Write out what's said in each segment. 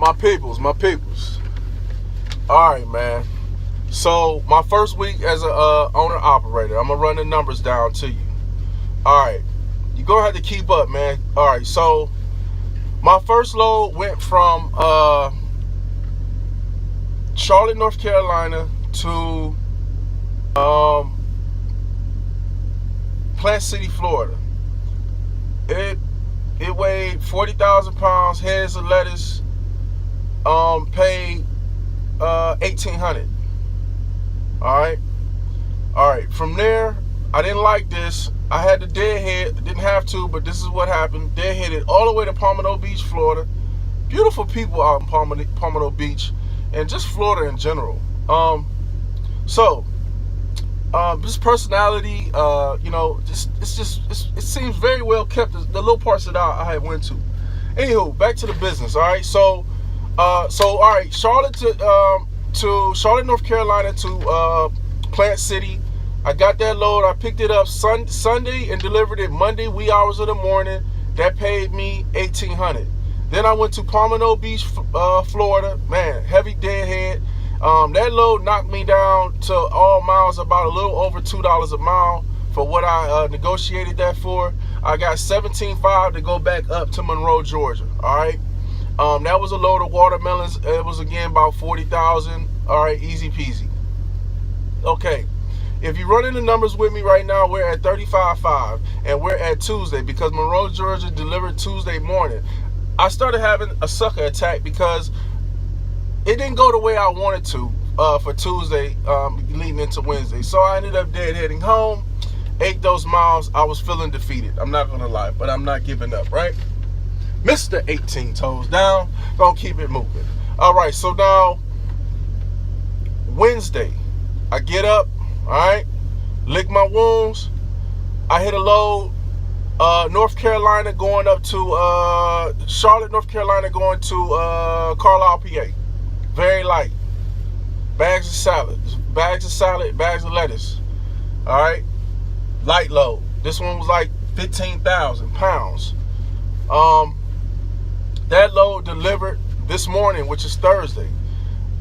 My peoples, my peoples. All right, man. So my first week as a owner operator, I'm gonna run the numbers down to you. All right, you're gonna have to keep up, man. All right, so my first load went from Charlotte, North Carolina to Plant City, Florida. It weighed 40,000 pounds, heads of lettuce. Paid 1,800. All right. From there, I didn't like this. I had to deadhead. Didn't have to, but this is what happened. Deadheaded all the way to Palmetto Beach, Florida. Beautiful people out in Palmetto Beach, and just Florida in general. This personality, it seems very well kept. The little parts that I had went to. Anywho, back to the business. All right, all right, Charlotte to Charlotte, North Carolina to Plant City. I got that load. I picked it up Sunday and delivered it Monday, wee hours of the morning. That paid me $1,800. Then I went to Palmetto Beach, Florida. Man, heavy deadhead. That load knocked me down to all miles about a little over $2 a mile for what I negotiated that for. I got $17,500 to go back up to Monroe, Georgia. All right. That was a load of watermelons. It was again about 40,000. All right, easy peasy. Okay. If you're running the numbers with me right now, we're at 35.5, and we're at Tuesday because Monroe, Georgia delivered Tuesday morning. I started having a sucker attack because it didn't go the way I wanted to for Tuesday leading into Wednesday. So I ended up deadheading home, ate those miles. I was feeling defeated. I'm not going to lie, but I'm not giving up, right? Mr. 18 toes down. Gonna keep it moving. All right, so now Wednesday, I get up, all right, lick my wounds. I hit a load, North Carolina going up to Charlotte, North Carolina going to Carlisle, PA. Very light. Bags of salad, bags of lettuce. All right, light load. This one was like 15,000 pounds. That load delivered this morning, which is Thursday.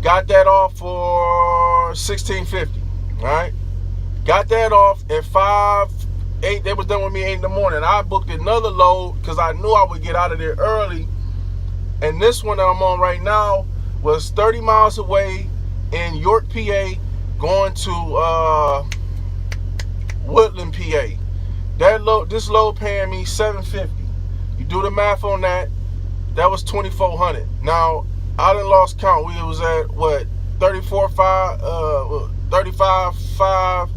Got that off for $1,650. All right. Got that off at 8. They was done with me 8 in the morning. I booked another load because I knew I would get out of there early. And this one that I'm on right now was 30 miles away in York, PA, going to Woodland, PA. This load paying me $750. You do the math on that. That was $2,400. Now I done lost count. We was at what 35.5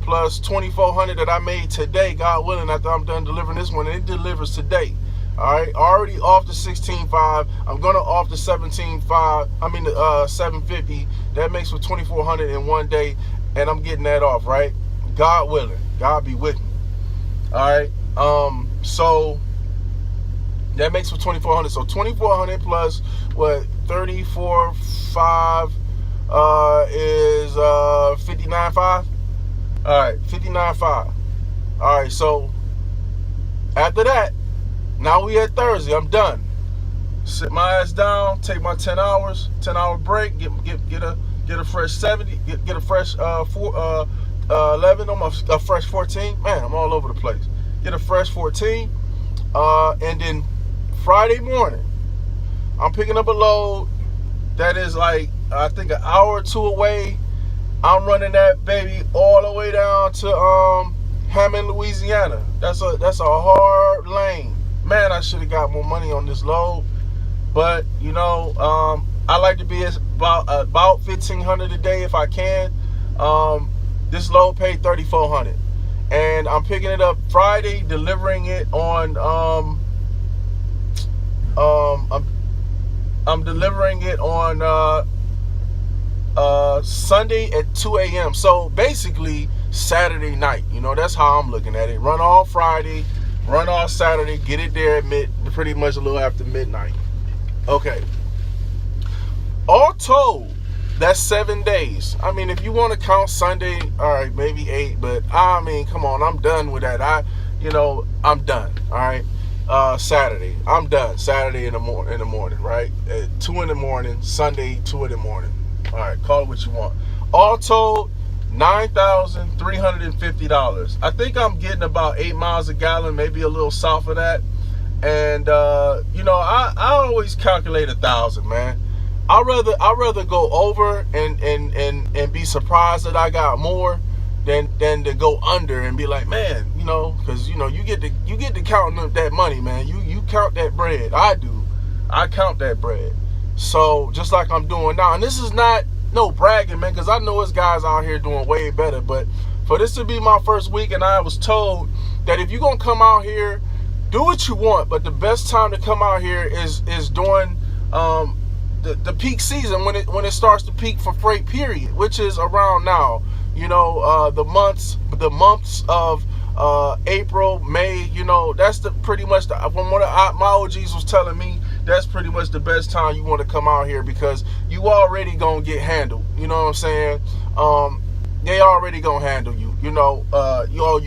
plus $2,400 that I made today. God willing, after I'm done delivering this one, and it delivers today. All right, already off the $16,500. I'm gonna off the $17,500. I mean the $750. That makes for $2,400 in one day, and I'm getting that off. Right, God willing, God be with me. All right, so. That makes for $2,400. So $2,400 plus what 34.5 is $59.5. All right, $59.5. All right, so after that, now we at Thursday. I'm done. Sit my ass down, take my 10 hours, 10-hour break, get a fresh 70, get a fresh 11 on a fresh 14. Man, I'm all over the place. Get a fresh 14, and then Friday morning, I'm picking up a load that is like, I think an hour or two away. I'm running that baby all the way down to Hammond, Louisiana. That's a hard lane. Man, I should have got more money on this load. But, you know, I like to be about $1,500 a day if I can. This load paid $3,400. And I'm picking it up Friday, delivering it on I'm delivering it on Sunday at 2 a.m. So basically Saturday night. You know, that's how I'm looking at it. Run all Friday, run all Saturday, get it there at pretty much a little after midnight. Okay. All told, that's 7 days. I mean, if you want to count Sunday, all right, maybe 8, but I mean, come on, I'm done with that. I'm done. All right. Saturday. I'm done. Saturday in the morning, right? At 2 in the morning. Sunday, 2 in the morning. All right, call it what you want. All told, $9,350. I think I'm getting about 8 miles a gallon, maybe a little south of that. And I always calculate 1,000, man. I'd rather go over and be surprised that I got more than to go under and be like, man, because you get to counting that money, man. You count that bread. I do. I count that bread. So just like I'm doing now, and this is not no bragging, man, because I know there's guys out here doing way better. But for this to be my first week, and I was told that if you're gonna come out here, do what you want, but the best time to come out here is during the peak season, when it starts to peak for freight, period, which is around now. The months of April, May. That's pretty much from what my OGs was telling me. That's pretty much the best time you want to come out here, because you already gonna get handled. You know what I'm saying? They already gonna handle you. You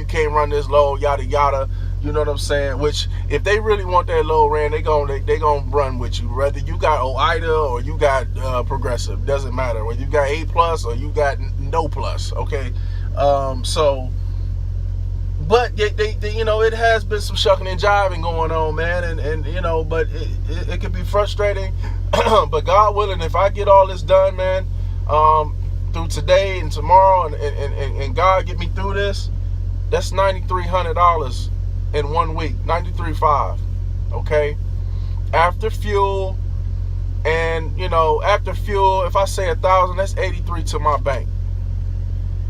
can't run this low, yada yada. You know what I'm saying? Which, if they really want that low ran, they gonna run with you. Whether you got OIDA or you got Progressive, doesn't matter. Whether you got A+ or you got no plus. Okay, but they it has been some shucking and jiving going on, man, and but it can be frustrating. But God willing, if I get all this done, man, through today and tomorrow, and God get me through this, that's $9,300 in 1 week. $93,500. Okay, after fuel, and after fuel, if I say 1,000, that's 83 to my bank.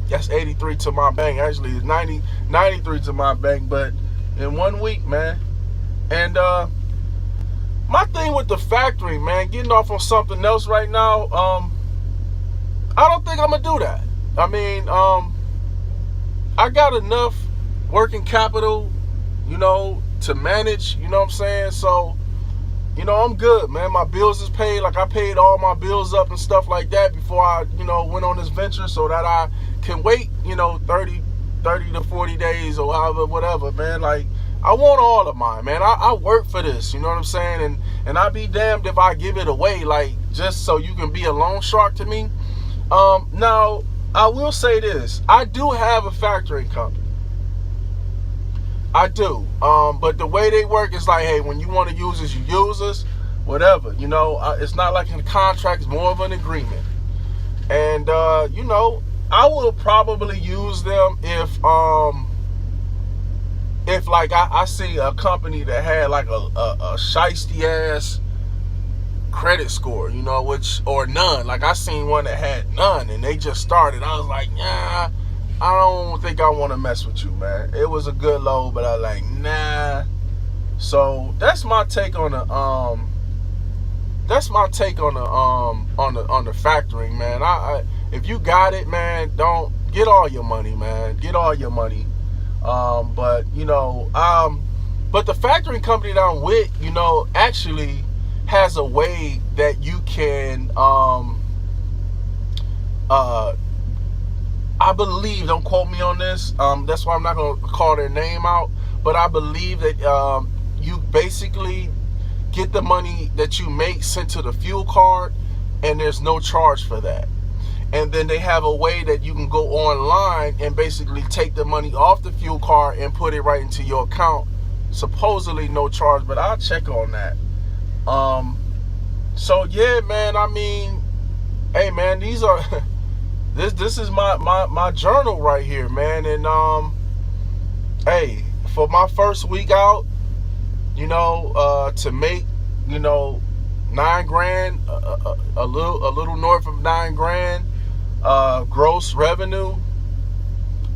That's 83 to my bank. Actually, it's 93 to my bank, but in 1 week, man. And my thing with the factory, man, getting off on something else right now, I don't think I'm gonna do that. I mean, I got enough working capital, to manage, you know what I'm saying? So, I'm good, man. My bills is paid. Like, I paid all my bills up and stuff like that before I, went on this venture, so that I can wait, 30 to 40 days or however, whatever, man. Like, I want all of mine, man. I work for this, you know what I'm saying? And I'd be damned if I give it away, like, just so you can be a loan shark to me. Now, I will say this. I do have a factoring company. I do. But the way they work is like, hey, when you want to use us, you use us, whatever. It's not like in a contract, it's more of an agreement. And, I will probably use them if like I see a company that had like a shiesty ass credit score, or none. Like, I seen one that had none and they just started. I was like, nah, I don't think I want to mess with you, man. It was a good load, but I was like, nah. So that's my take on the factoring, man. I if you got it, man, don't get all your money, man. Get all your money. But the factoring company that I'm with, actually has a way that you can I believe, don't quote me on this, that's why I'm not going to call their name out, but I believe that you basically get the money that you make sent to the fuel card, and there's no charge for that. And then they have a way that you can go online and basically take the money off the fuel card and put it right into your account. Supposedly no charge, but I'll check on that. So yeah, man, I mean, hey, man, these are... This is my journal right here, man. And hey, for my first week out, to make $9 grand, a little north of $9 grand gross revenue.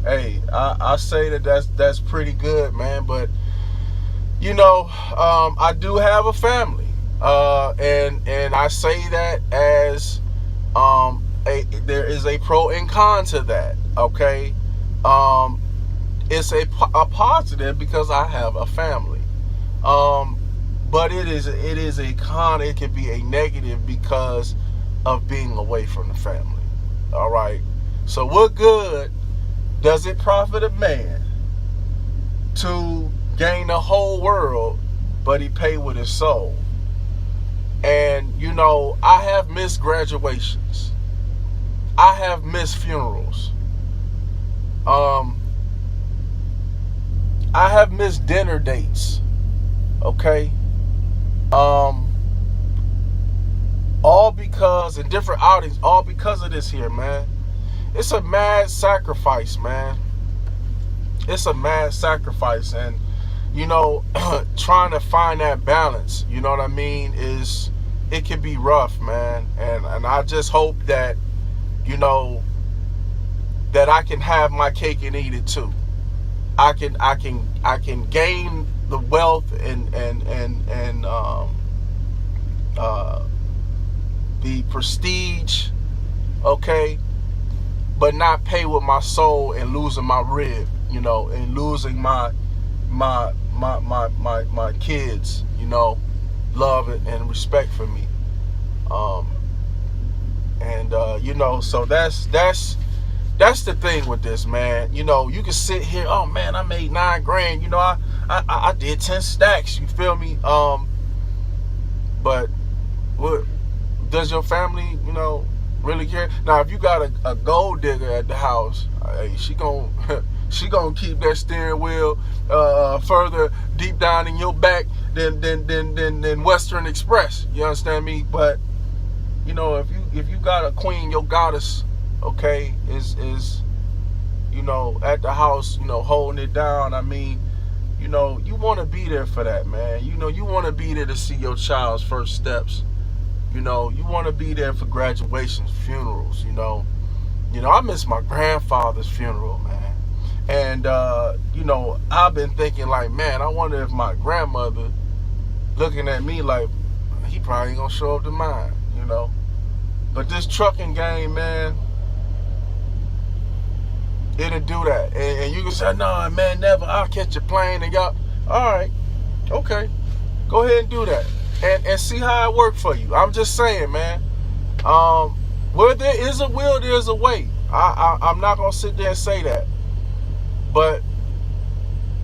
Hey, I say that's pretty good, man. But I do have a family, and I say that as there is a pro and con to that. Okay, it's a positive because I have a family, but it is a con. It can be a negative because of being away from the family. All right, so what good does it profit a man to gain the whole world but he paid with his soul. And, you know, I have missed graduations. I have missed funerals. I have missed dinner dates. Okay? All because, in different outings, all because of this here, man. It's a mad sacrifice, man. It's a mad sacrifice. And, you know, trying to find that balance, you know what I mean, it can be rough, man. And I just hope that, you know, that I can have my cake and eat it too. I can gain the wealth and the prestige, okay, but not pay with my soul and losing my rib, you know, and losing my kids, you know, love and respect for me. You know, so that's the thing with this, man. You know, you can sit here, oh man, I made $9 grand, you know, I did 10 stacks, you feel me? But what does your family, you know, really care? Now, if you got a gold digger at the house, hey, she gonna keep that steering wheel further deep down in your back than Western Express. You understand me? But you know, if you got a queen, your goddess, okay, is you know, at the house, you know, holding it down. I mean, you know, you want to be there for that, man. You know, you want to be there to see your child's first steps. You know, you want to be there for graduations, funerals. You know, I miss my grandfather's funeral, man. And you know, I've been thinking like, man, I wonder if my grandmother looking at me like, he probably ain't gonna show up to mine, you know. But this trucking game, man, it'll do that. And you can say, nah, man, never, I'll catch a plane. And y'all, all right, okay, go ahead and do that. And see how it worked for you. I'm just saying, man, where there is a will, there's a way. I'm not going to sit there and say that. But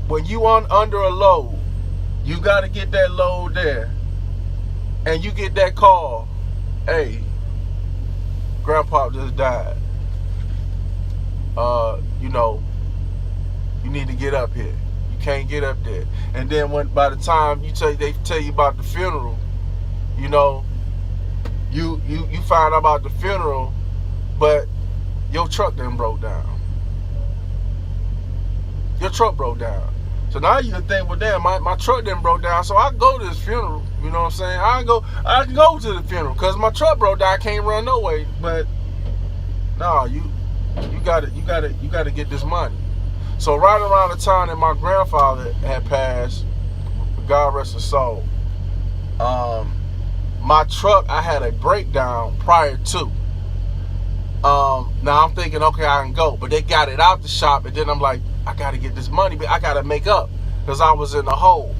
when you under a load, you got to get that load there. And you get that call, hey, Grandpa just died. You know, you need to get up here. You can't get up there. And then by the time they tell you about the funeral, you know, you find out about the funeral, but your truck done broke down. Your truck broke down. So now you think, well, damn, my truck done broke down, so I can go to this funeral. You know what I'm saying? I can go to the funeral because my truck broke down. I can't run no way. But no, you gotta get this money. So right around the time that my grandfather had passed, God rest his soul, my truck, I had a breakdown prior to. Now I'm thinking, okay, I can go, but they got it out the shop, and then I'm like, I gotta get this money, but I gotta make up because I was in the hole.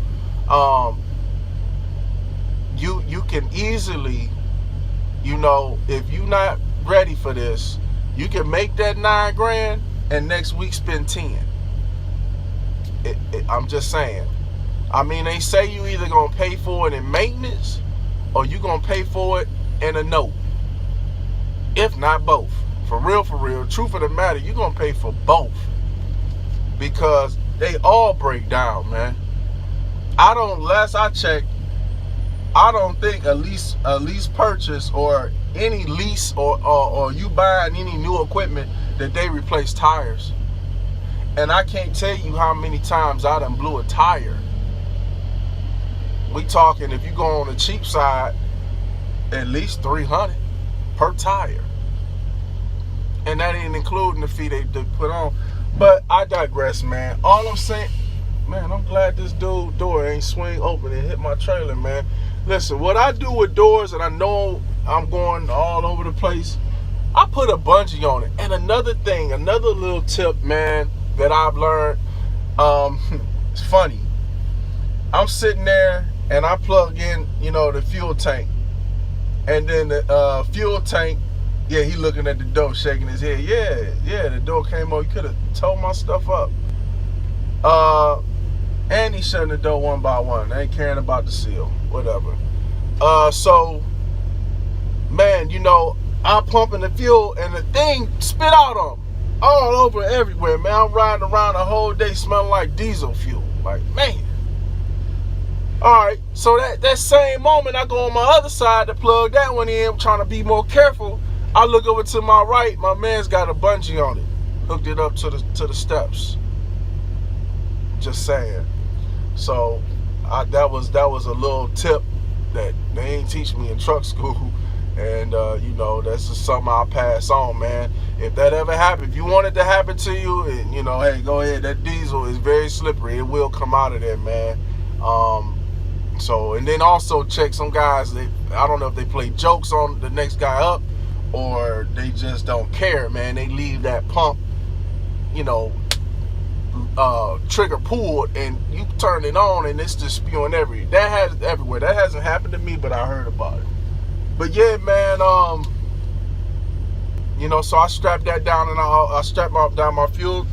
You can easily, you know, if you're not ready for this, you can make that $9 grand and next week spend 10. I'm just saying. I mean, they say you either gonna pay for it in maintenance or you gonna pay for it in a note. If not both. For real, truth of the matter, you're gonna pay for both. Because they all break down, man. Last I checked, I don't think a lease purchase or any lease or you buying any new equipment that they replace tires. And I can't tell you how many times I done blew a tire. We talking, if you go on the cheap side, at least $300 per tire. And that ain't including the fee they put on. But I digress, man. All I'm saying, man, I'm glad this door ain't swing open and hit my trailer, man. Listen, what I do with doors, and I know I'm going all over the place, I put a bungee on it. And another thing, another little tip, man, that I've learned, it's funny. I'm sitting there and I plug in, you know, the fuel tank. And then the fuel tank, yeah, he looking at the door, shaking his head. Yeah, the door came open. You could have towed my stuff up. And he shutting the door one by one. They ain't caring about the seal. Whatever. So, man, you know, I'm pumping the fuel and the thing spit out on me. All over everywhere, man. I'm riding around the whole day smelling like diesel fuel. Like, man. Alright, so that same moment I go on my other side to plug that one in, trying to be more careful. I look over to my right, my man's got a bungee on it. Hooked it up to the steps. Just saying. So that was a little tip that they ain't teach me in truck school. And you know, that's just something I'll pass on, man. If that ever happened, if you want it to happen to you, and you know, hey, go ahead. That diesel is very slippery. It will come out of there, man. So, and then also check some guys, I don't know if they play jokes on the next guy up or they just don't care, man. They leave that pump, you know, trigger pulled, and you turn it on and it's just spewing everywhere. That hasn't happened to me, but I heard about it. But yeah, man, you know, so I strapped that down, and I strapped down my fuel.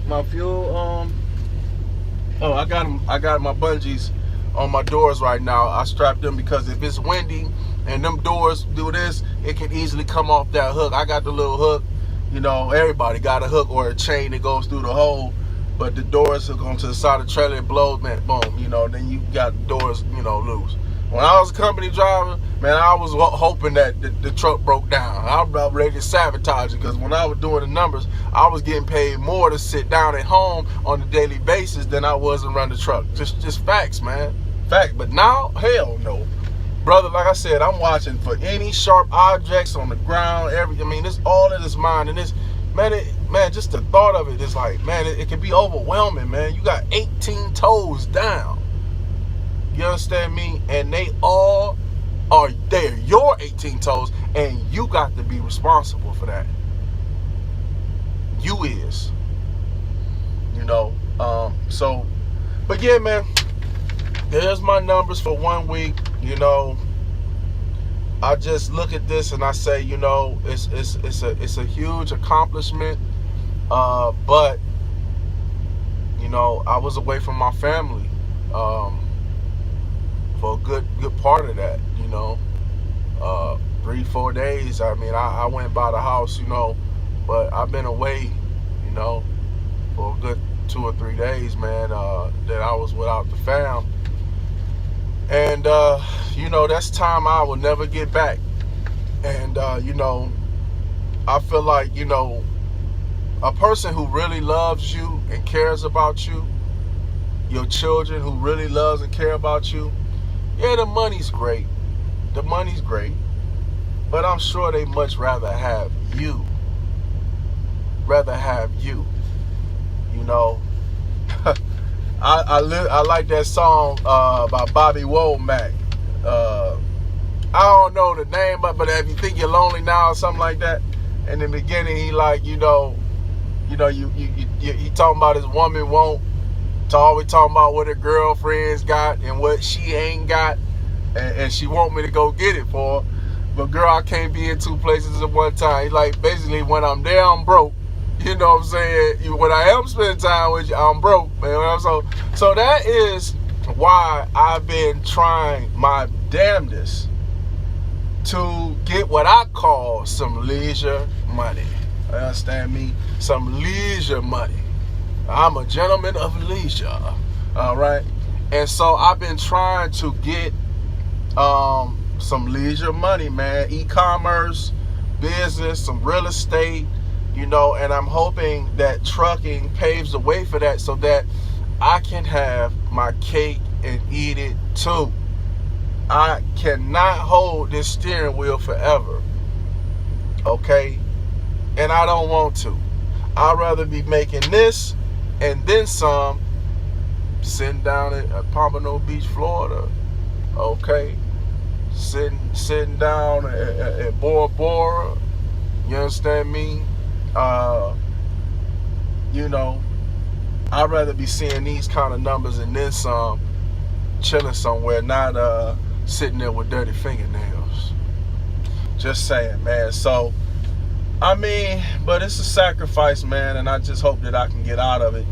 Oh, I got my bungees on my doors right now. I strapped them because if it's windy and them doors do this, it can easily come off that hook. I got the little hook. You know, everybody got a hook or a chain that goes through the hole, but the doors hook onto the side of the trailer, it blows, man, boom, you know, then you got the doors, you know, loose. When I was a company driver, man, I was hoping that the truck broke down. I was about ready to sabotage it, because when I was doing the numbers, I was getting paid more to sit down at home on a daily basis than I was to run the truck. Just facts, man. Fact. But now, hell no. Brother, like I said, I'm watching for any sharp objects on the ground, I mean, it's all in his mind, and it's, man, just the thought of it is like, man, it can be overwhelming, man. You got 18 toes down. You understand me? And they all are there. Your 18 toes, and you got to be responsible for that. You is. You know, so, but yeah, man, there's my numbers for 1 week. You know, I just look at this and I say, you know, it's a huge accomplishment. But you know, I was away from my family for a good part of that. You know, 3-4 days. I mean, I went by the house, you know, but I've been away, you know, for a good 2 or 3 days, man. That I was without the fam. And, you know, that's time I will never get back. And, you know, I feel like, you know, a person who really loves you and cares about you, your children who really loves and care about you, yeah, the money's great. The money's great. But I'm sure they much rather have you. You know. I like that song by Bobby Womack. I don't know the name, but if you think you're lonely now or something like that. In the beginning, he like, he talking about his woman won't always talking about what her girlfriend's got and what she ain't got, and she want me to go get it for her. But girl, I can't be in 2 places at one time. He like, basically, when I'm there, I'm broke. You know what I'm saying? When I am spending time with you, I'm broke, man. So that is why I've been trying my damnedest to get what I call some leisure money. You understand me? Some leisure money. I'm a gentleman of leisure. All right? And so I've been trying to get some leisure money, man. E-commerce, business, some real estate, you know, and I'm hoping that trucking paves the way for that so that I can have my cake and eat it too. I cannot hold this steering wheel forever, okay? And I don't want to. I'd rather be making this and then some, sitting down at Pompano Beach, Florida, okay? Sitting down at Bora Bora, you understand me? You know, I'd rather be seeing these kind of numbers and then some, chilling somewhere, not sitting there with dirty fingernails. Just saying, man. So, I mean, but it's a sacrifice, man, and I just hope that I can get out of it.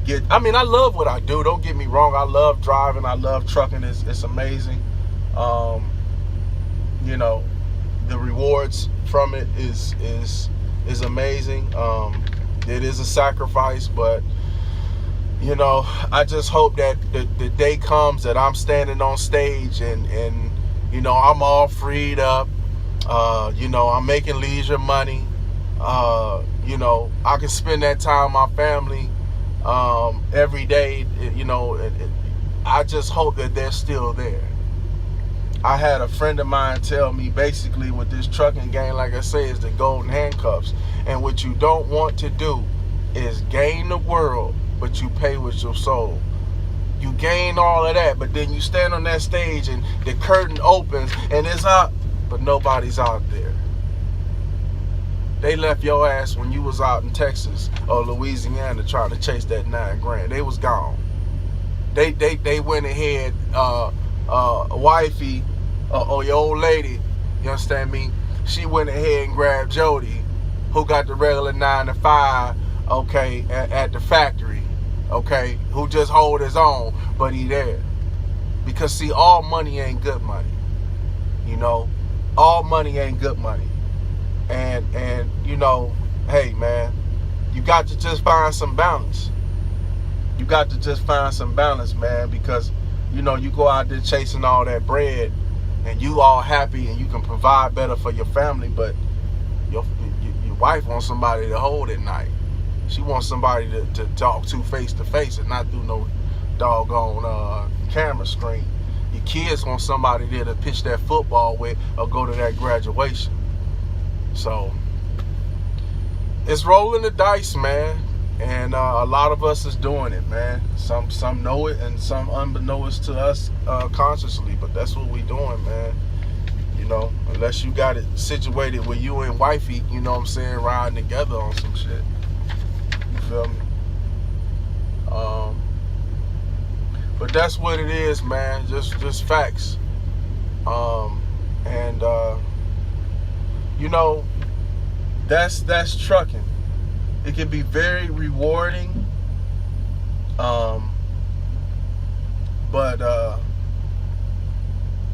get. I mean, I love what I do. Don't get me wrong. I love driving. I love trucking. It's amazing. Um, you know, the rewards from it is amazing. It is a sacrifice, but I just hope that the day comes that I'm standing on stage and I'm all freed up. I'm making leisure money. I can spend that time with my family every day. I just hope that they're still there. I had a friend of mine tell me basically with this trucking game, like I say, is the golden handcuffs. And what you don't want to do is gain the world, but you pay with your soul. You gain all of that, but then you stand on that stage and the curtain opens and it's up, but nobody's out there. They left your ass when you was out in Texas or Louisiana trying to chase that $9,000. They was gone. They went ahead, wifey or your old lady, you understand me? She went ahead and grabbed Jody, who got the regular 9 to 5, okay, at the factory, okay, who just hold his own, but he there. Because see, all money ain't good money. All money ain't good money. And hey man, you got to just find some balance. You got to just find some balance, man, because you go out there chasing all that bread and you all happy and you can provide better for your family, but your wife wants somebody to hold at night. She wants somebody to talk to face to face and not through no doggone camera screen. Your kids want somebody there to pitch that football with or go to that graduation. So it's rolling the dice, man, and a lot of us is doing it, man. Some know it and some unbeknownst to us consciously, but that's what we doing, man. Unless you got it situated where you and wifey, riding together on some shit. You feel me? But that's what it is, man. Just facts. That's trucking. It can be very rewarding, but a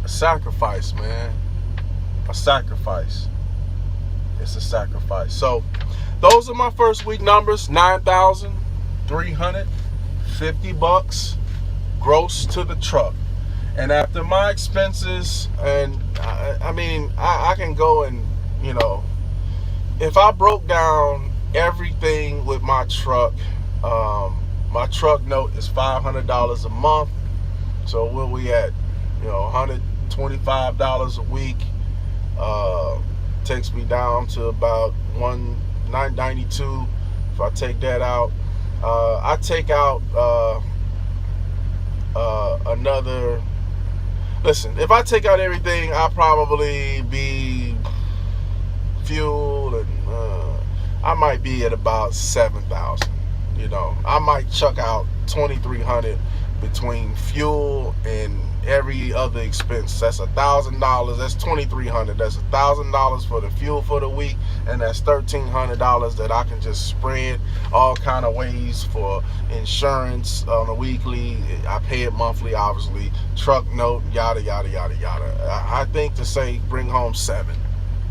sacrifice, man. A sacrifice. It's a sacrifice. So those are my first week numbers. $9,350 gross to the truck. And after my expenses, and I can go and if I broke down everything with my truck note is $500 a month. So where we at? $125 a week. Takes me down to about $992. If I take that out, I take out another. Listen, if I take out everything, I'll probably be fuel and I might be at about 7,000. I might chuck out 2,300 between fuel and every other expense. That's $1,000. That's 2,300. That's $1,000 for the fuel for the week, and that's $1,300 that I can just spread all kind of ways for insurance on a weekly. I pay it monthly, obviously. Truck note, yada yada yada yada. I think to say bring home 7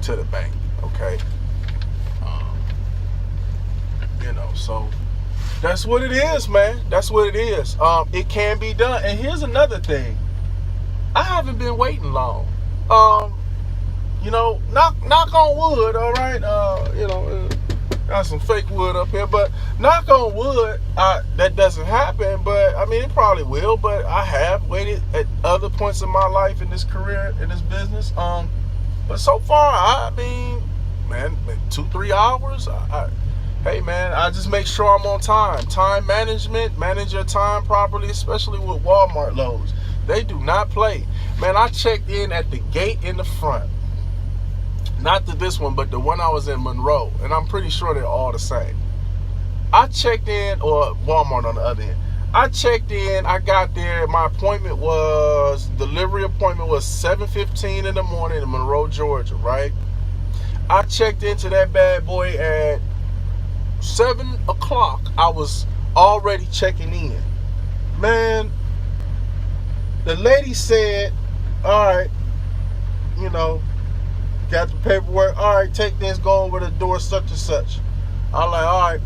to the bank. Okay. So that's what it is, man. That's what it is. It can be done. And here's another thing. I haven't been waiting long. Knock on wood, all right? Got some fake wood up here, but knock on wood, that doesn't happen, but it probably will, but I have waited at other points in my life in this career, in this business. But so far, 2-3 hours, hey man, I just make sure I'm on time. Time management, manage your time properly, especially with Walmart loads. They do not play. Man, I checked in at the gate in the front. Not to this one, but the one I was in Monroe. And I'm pretty sure they're all the same. I checked in, or Walmart on the other end. I checked in, I got there, delivery appointment was 7:15 in the morning in Monroe, Georgia, right? I checked into that bad boy at 7 o'clock. I was already checking in. Man, the lady said, all right, got the paperwork. All right, take this, go over the door, such and such. I'm like, all right.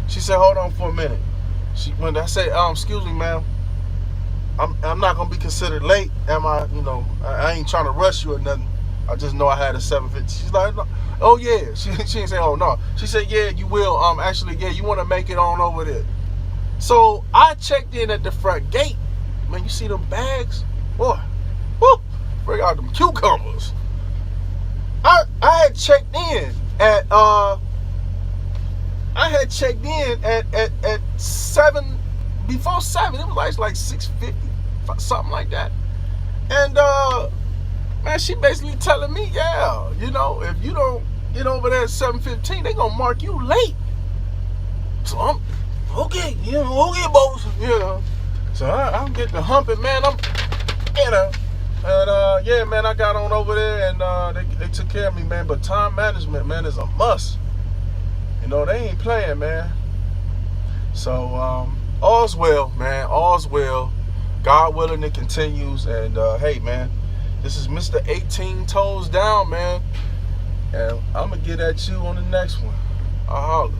She said, hold on for a minute. When I say, excuse me, ma'am, I'm not gonna be considered late. Am I? I ain't trying to rush you or nothing. I just know I had a 7:50. She's like, no. Oh yeah. She didn't say, oh no. She said, yeah, you will. Actually, yeah, you want to make it on over there. So I checked in at the front gate. Man, you see them bags? Boy, whoo, bring out them cucumbers. I had checked in at at 7, before 7. It was like 6:50, something like that. And man, she basically telling me, yeah, if you don't get over there at 7:15, they gonna mark you late. So I'm okay, okay, boss, So I'm getting the humping, man. And yeah, man, I got on over there and they took care of me, man. But time management, man, is a must. They ain't playing, man. So all's well, man. All's well. God willing, it continues. And hey, man, this is Mr. 18 Toes Down, man. And I'm gonna get at you on the next one. I'll holler.